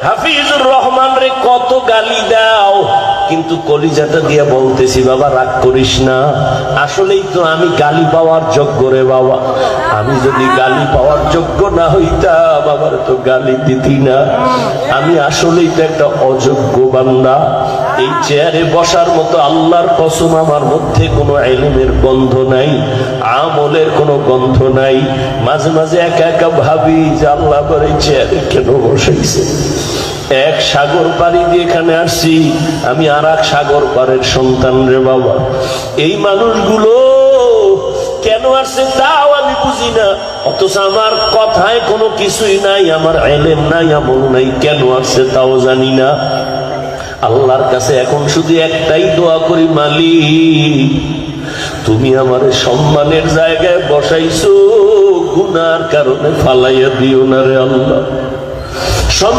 হাফিজুর রহমান রে কত গালি দাও, কিন্তু কলিজাটা দিয়ে বলতেছি বাবা রাগ করিস না, আসলেই তো আমি গালি পাওয়ার যোগ্য রে বাবা। আমি যদি গালি পাওয়ার যোগ্য না হইতাম আমার তো গালি দিতি না। আমি আসলেই তো একটা অযোগ্য বান্দা। এই চেয়ারে বসার মতো আল্লাহর কসম আমার মধ্যে কোনো ইলমের গন্ধ নাই, আমলের কোনো গন্ধ নাই। মাঝে মাঝে একা একা ভাবি যে আল্লাহ করে চেয়ারে কেন বসাইছে। এক সাগর পাড়ি দিয়ে এখানে আসছি, আমি আর এক সাগর পাড়ের সন্তান রে বাবা। এই মানুষগুলো কেন আসছে তাও আমি বুঝি না, অথচ আমার কথায় কোনো কিছুই নাই, আমার ইলম নাই, আমল নাই, কেন আসছে তাও জানি না। আল্লাহর কাছে এখন শুধু একটাই দোয়া করি, মালিক তুমি আমার সম্মানের জায়গায় বসাইছো, গুনার কারণে ফালাইয়া দিও না রে আল্লাহ।